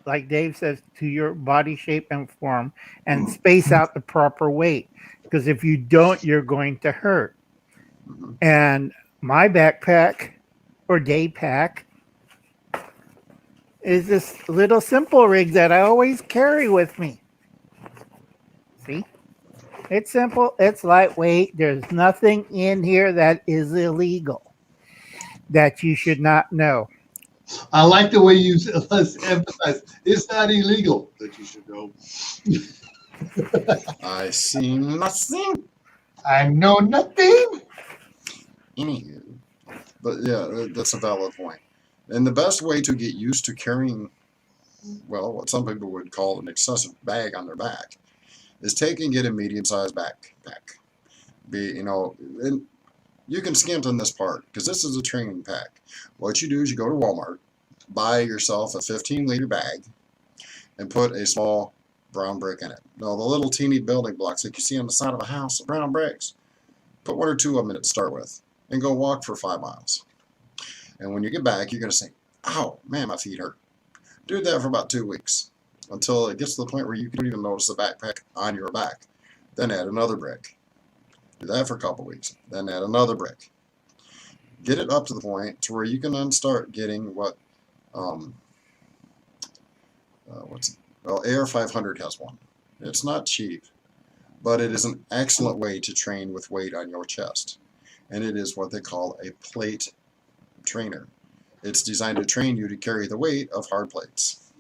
Speaker 3: like Dave says, to your body shape and form, and space out the proper weight. Because if you don't, you're going to hurt.
Speaker 1: mhm.
Speaker 3: And my backpack or day pack is this little simple rig that I always carry with me. See? It's simple, it's lightweight. There's nothing in here that is illegal that you should not know.
Speaker 2: I like the way you emphasize it's not illegal that you should know.
Speaker 1: I see nothing.
Speaker 2: I know nothing.
Speaker 1: Anywho, but yeah, that's a valid point. And the best way to get used to carrying, well, what some people would call an excessive bag on their back, is taking it a medium-sized backpack. And you can skimp on this part because this is a training pack. What you do is you go to Walmart, buy yourself a 15-liter bag, and put a small brown brick in it. Now, the little teeny building blocks that you see on the side of a house, the brown bricks, put one or two of them in it to start with, and go walk for 5 miles. And when you get back, you're going to say, ow, man, my feet hurt. Do that for about 2 weeks until it gets to the point where you don't even notice the backpack on your back. Then add another brick. Do that for a couple weeks. Then add another brick. Get it up to the point to where you can then start getting AR 500 has one. It's not cheap, but it is an excellent way to train with weight on your chest. And it is what they call a plate trainer. It's designed to train you to carry the weight of hard plates.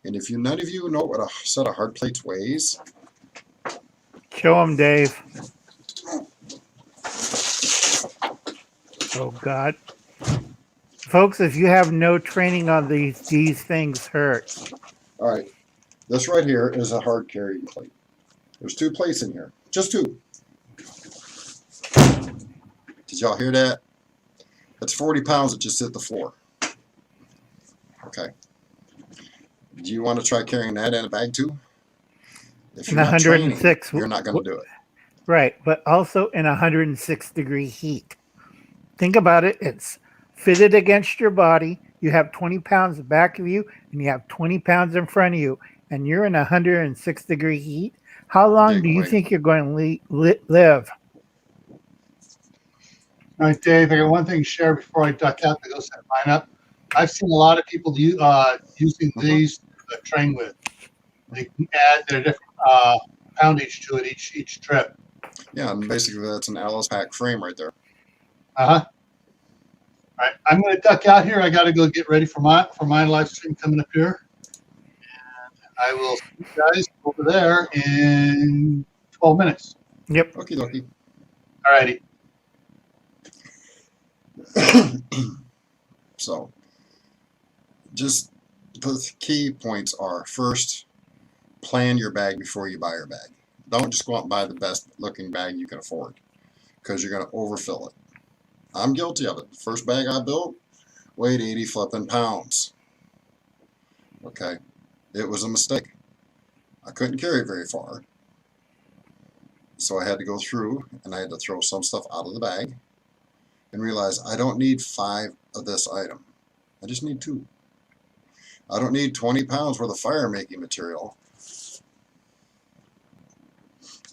Speaker 1: And if none of you know what a set of hard plates weighs,
Speaker 3: Show them, Dave. Oh, God. Folks, if you have no training on these things hurt.
Speaker 1: all right, this right here is a hard carrying plate. There's 2 plates in here, just 2. Did y'all hear that? That's 40 pounds that just hit the floor. Okay. Do you want to try carrying that in a bag too? If
Speaker 3: In
Speaker 1: you're not training,
Speaker 3: 106,
Speaker 1: you're not going to do it.
Speaker 3: right, but also in 106-degree heat. Think about it. It's fitted against your body. You have 20 pounds back of you, and you have 20 pounds in front of you, and you're in 106-degree heat. How long do you
Speaker 1: Giggling.
Speaker 3: think you're going to live?
Speaker 2: All right, Dave, I got one thing to share before I duck out to go set mine up. I've seen a lot of people using these to train with. They can add their different poundage to it each trip.
Speaker 1: Yeah, and basically that's an Alice pack frame right there.
Speaker 2: Uh-huh. All right, I'm going to duck out here. I got to go get ready for my live stream coming up here. And I will see you guys over there in 12 minutes.
Speaker 3: Yep.
Speaker 1: Okie dokie.
Speaker 2: All righty.
Speaker 1: So, just the key points are, first, plan your bag before you buy your bag. Don't just go out and buy the best looking bag you can afford, because you're going to overfill it. I'm guilty of it. The first bag I built weighed 80 flipping pounds. Okay, it was a mistake. I couldn't carry it very far, so I had to go through and I had to throw some stuff out of the bag and realize I don't need 5 of this item. I just need 2. I don't need 20 pounds worth of fire making material.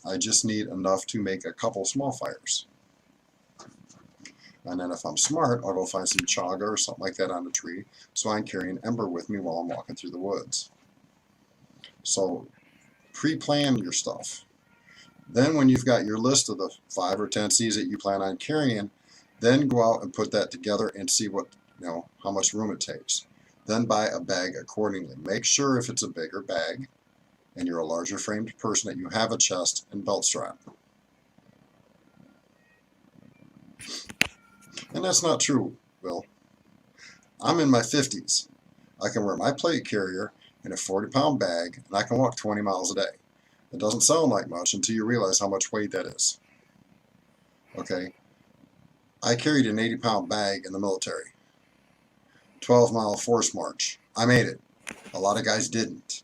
Speaker 1: I just need enough to make a couple small fires. And then if I'm smart, I'll go find some chaga or something like that on the tree so I can carry an ember with me while I'm walking through the woods. So pre-plan your stuff. Then when you've got your list of the 5 or 10 C's that you plan on carrying, then go out and put that together and see what, how much room it takes. Then buy a bag accordingly. Make sure if it's a bigger bag and you're a larger framed person that you have a chest and belt strap. And that's not true, Will. I'm in my 50s. I can wear my plate carrier in a 40-pound bag and I can walk 20 miles a day. It doesn't sound like much until you realize how much weight that is. Okay, I carried an 80-pound bag in the military. 12-mile force march. I made it. A lot of guys didn't.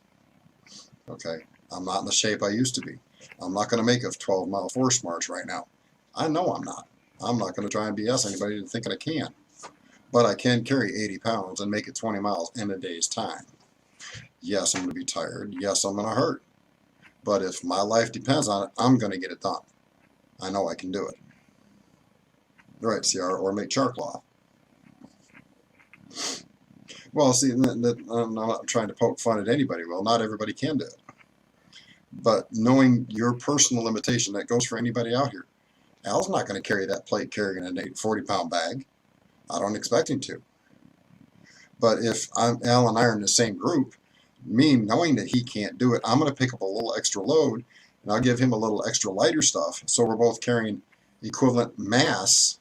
Speaker 1: Okay, I'm not in the shape I used to be. I'm not going to make a 12-mile force march right now. I know I'm not. I'm not going to try and BS anybody into thinking I can. But I can carry 80 pounds and make it 20 miles in a day's time. Yes, I'm going to be tired. Yes, I'm going to hurt. But if my life depends on it, I'm going to get it done. I know I can do it. Right, CR, or make char cloth. Well, see, I'm not trying to poke fun at anybody. Well, not everybody can do it. But knowing your personal limitation, that goes for anybody out here. Al's not going to carry that plate carrying a 40-pound bag. I don't expect him to. But if Al and I are in the same group, me knowing that he can't do it, I'm going to pick up a little extra load, and I'll give him a little extra lighter stuff, so we're both carrying equivalent mass,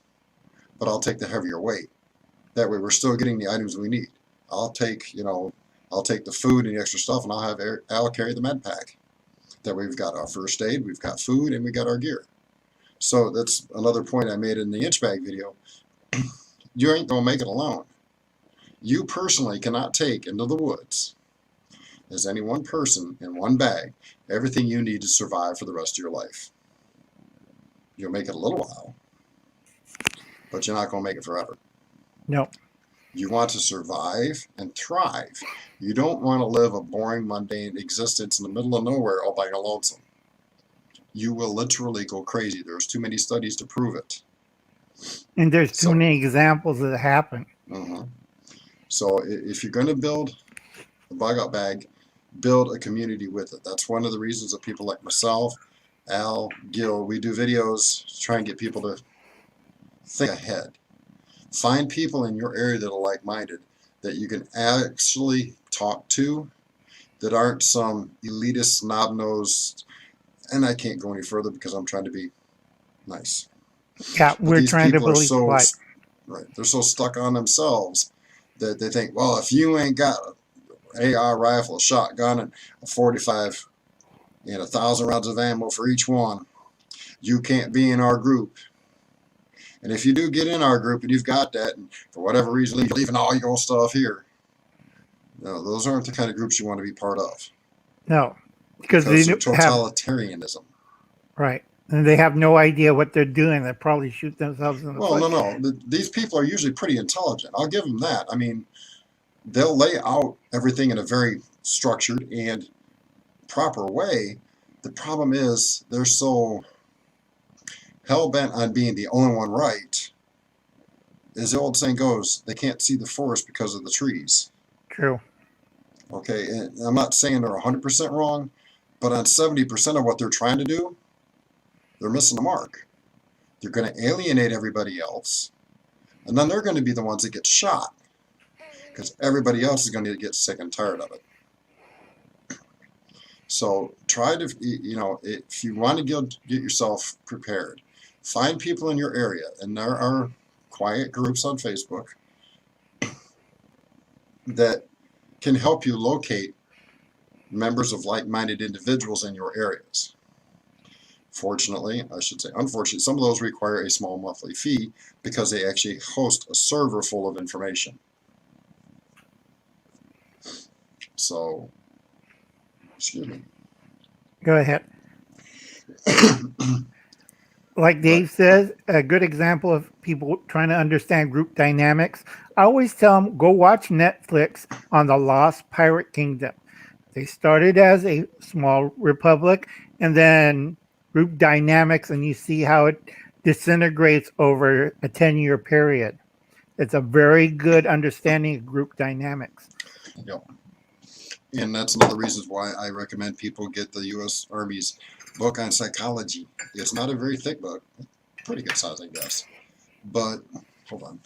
Speaker 1: but I'll take the heavier weight. That way we're still getting the items we need. I'll take the food and the extra stuff, and I'll have Al carry the med pack. That way we've got our first aid, we've got food, and we got our gear. So that's another point I made in the inch bag video. You ain't gonna make it alone. You personally cannot take into the woods, as any one person in one bag, everything you need to survive for the rest of your life. You'll make it a little while, but you're not gonna make it forever.
Speaker 3: No.
Speaker 1: You want to survive and thrive. You don't want to live a boring, mundane existence in the middle of nowhere all by your lonesome. You will literally go crazy. There's too many studies to prove it.
Speaker 3: And there's too many examples that happen.
Speaker 1: So if you're going to build a bug out bag, build a community with it. That's one of the reasons that people like myself, Al, Gil, we do videos to try and get people to think ahead. Find people in your area that are like-minded, that you can actually talk to, that aren't some elitist, snob-nosed, and I can't go any further because I'm trying to be nice.
Speaker 3: Yeah, we're trying to believe
Speaker 1: right. They're so stuck on themselves that they think, well, if you ain't got an AR rifle, a shotgun, and a 45 and 1,000 rounds of ammo for each one, you can't be in our group. And if you do get in our group and you've got that, and for whatever reason you're leaving all your stuff here, no, those aren't the kind of groups you want to be part of.
Speaker 3: No, because they
Speaker 1: of totalitarianism.
Speaker 3: Right. And they have no idea what they're doing. They probably shoot themselves in the foot.
Speaker 1: No. These people are usually pretty intelligent. I'll give them that. I mean, they'll lay out everything in a very structured and proper way. The problem is they're so hell-bent on being the only one right. As the old saying goes, they can't see the forest because of the trees.
Speaker 3: True.
Speaker 1: Okay, and I'm not saying they're 100% wrong, but on 70% of what they're trying to do, they're missing the mark. They're going to alienate everybody else, and then they're going to be the ones that get shot, because everybody else is going to get sick and tired of it. So try to, if you want to get yourself prepared, find people in your area, and there are quiet groups on Facebook that can help you locate members of like-minded individuals in your areas. Fortunately, I should say unfortunately, some of those require a small monthly fee because they actually host a server full of information. So, excuse me.
Speaker 3: Go ahead. Like Dave says, a good example of people trying to understand group dynamics, I always tell them, go watch Netflix on the Lost Pirate Kingdom. They started as a small republic, and then group dynamics, and you see how it disintegrates over a 10-year period. It's a very good understanding of group dynamics.
Speaker 1: Yep. And that's one of the reasons why I recommend people get the U.S. Army's book on psychology. It's not a very thick book. Pretty good size, I guess. But, hold on.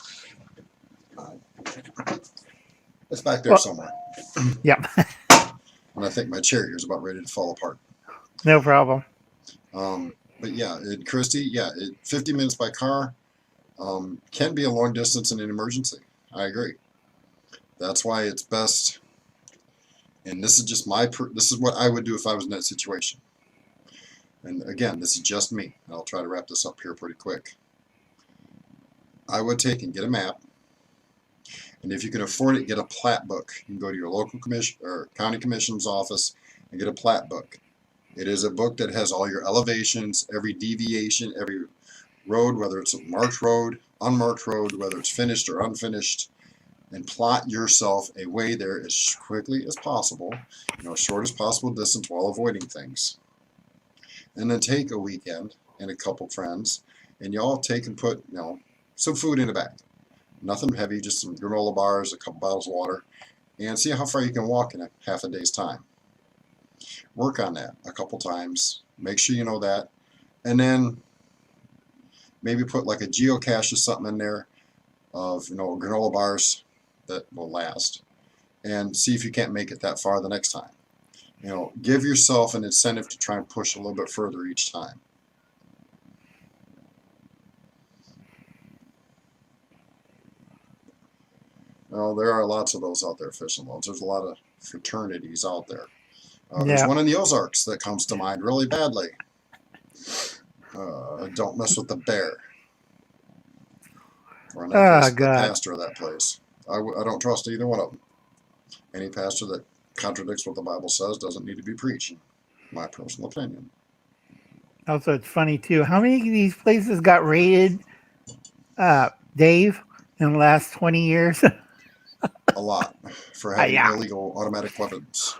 Speaker 1: It's back there somewhere.
Speaker 3: Yeah.
Speaker 1: And I think my chair here is about ready to fall apart.
Speaker 3: No problem.
Speaker 1: But yeah, Christy, 50 minutes by car can be a long distance in an emergency. I agree. That's why it's best. And this is just this is what I would do if I was in that situation. And again, this is just me. I'll try to wrap this up here pretty quick. I would take and get a map. And if you can afford it, get a plat book. You can go to your local commission or county commission's office and get a plat book. It is a book that has all your elevations, every deviation, every road, whether it's a marked road, unmarked road, whether it's finished or unfinished, and plot yourself a way there as quickly as possible, shortest possible distance while avoiding things. And then take a weekend and a couple friends, and y'all take and put, some food in a bag. Nothing heavy, just some granola bars, a couple bottles of water, and see how far you can walk in a half a day's time. Work on that a couple times. Make sure you know that. And then maybe put like a geocache or something in there of, granola bars that will last. And see if you can't make it that far the next time. Give yourself an incentive to try and push a little bit further each time. Well, there are lots of those out there, fishing loads. There's a lot of fraternities out there. There's one in the Ozarks that comes to mind really badly. Don't mess with the bear. Or in that case, the pastor of that place. I don't trust either one of them. Any pastor that contradicts what the Bible says doesn't need to be preaching. My personal opinion.
Speaker 3: Also, it's funny too. How many of these places got raided, Dave, in the last 20 years?
Speaker 1: A lot for having illegal automatic weapons.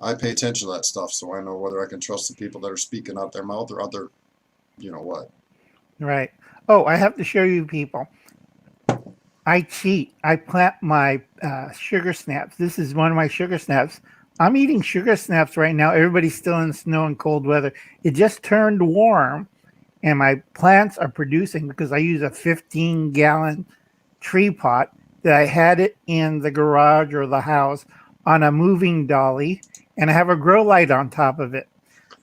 Speaker 1: I pay attention to that stuff, so I know whether I can trust the people that are speaking out their mouth or out their, what.
Speaker 3: Right. Oh, I have to show you people. I cheat. I plant my sugar snaps. This is one of my sugar snaps. I'm eating sugar snaps right now. Everybody's still in snow and cold weather. It just turned warm, and my plants are producing because I use a 15-gallon tree pot that I had it in the garage or the house on a moving dolly, and I have a grow light on top of it.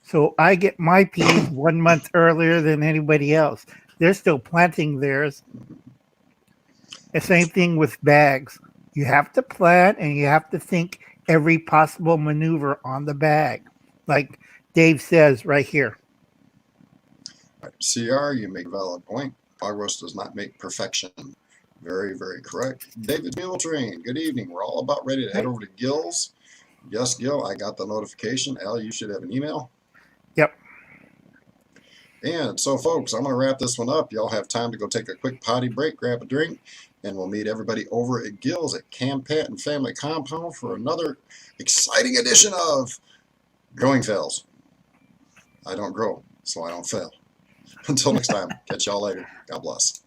Speaker 3: So I get my peas 1 month earlier than anybody else. They're still planting theirs. The same thing with bags. You have to plant and you have to think every possible maneuver on the bag. Like Dave says right here.
Speaker 1: CR, you make a valid point. Progress does not make perfection. Very, very correct. David Mule Train, good evening. We're all about ready to head over to Gil's. Yes, Gil, I got the notification. Al, you should have an email.
Speaker 3: Yep.
Speaker 1: And so, folks, I'm going to wrap this one up. Y'all have time to go take a quick potty break, grab a drink, and we'll meet everybody over at Gil's at Campat and Family Compound for another exciting edition of Growing Fails. I don't grow, so I don't fail. Until next time, catch y'all later. God bless.